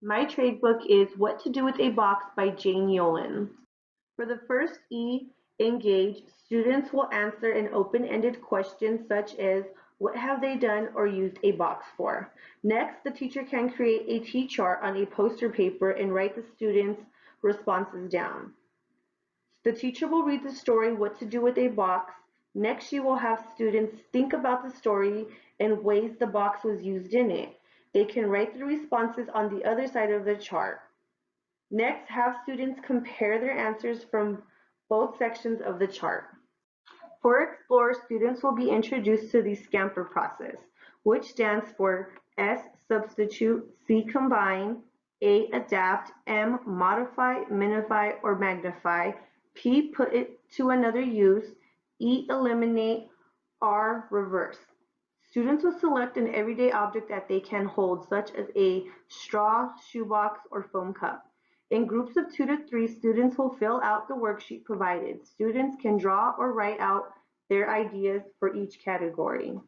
My trade book is What to Do with a Box by Jane Yolen. For the first E, engage, students will answer an open-ended question such as what have they done or used a box for? Next, the teacher can create a T-chart on a poster paper and write the students' responses down. The teacher will read the story, What to Do with a Box. Next, she will have students think about the story and ways the box was used in it. They can write the responses on the other side of the chart. Next, have students compare their answers from both sections of the chart. For Explore, students will be introduced to the Scamper process, which stands for S, substitute, C, combine, A, adapt, M, modify, minify, or magnify, P, put it to another use, E, eliminate, R, reverse. Students will select an everyday object that they can hold, such as a straw, shoebox, or foam cup. In groups of 2 to 3, students will fill out the worksheet provided. Students can draw or write out their ideas for each category.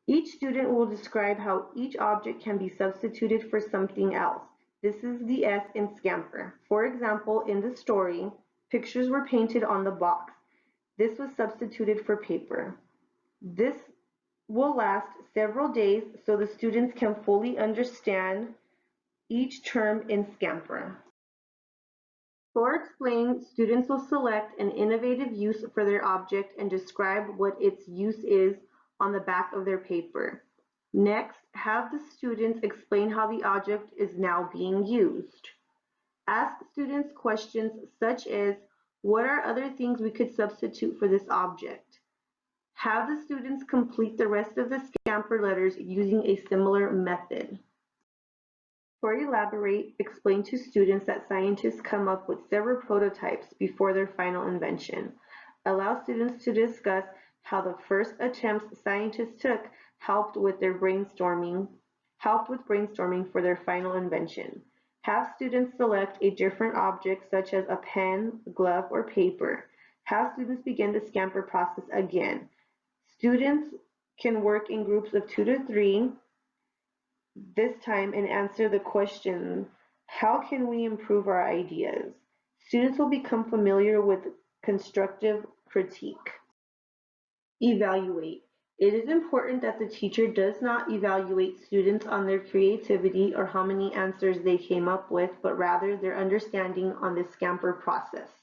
Each student will describe how each object can be substituted for something else. This is the S in Scamper. For example, in the story, pictures were painted on the box. This was substituted for paper. This will last several days so the students can fully understand each term in Scamper. For Explain, students will select an innovative use for their object and describe what its use is on the back of their paper. Next, have the students explain how the object is now being used. Ask students questions such as, what are other things we could substitute for this object? Have the students complete the rest of the Scamper letters using a similar method. For Elaborate, explain to students that scientists come up with several prototypes before their final invention. Allow students to discuss how the first attempts scientists took helped with brainstorming for their final invention. Have students select a different object such as a pen, glove, or paper. Have students begin the Scamper process again. Students can work in groups of 2 to 3 this time and answer the question, how can we improve our ideas? Students will become familiar with constructive critique. Evaluate. It is important that the teacher does not evaluate students on their creativity or how many answers they came up with, but rather their understanding on the Scamper process.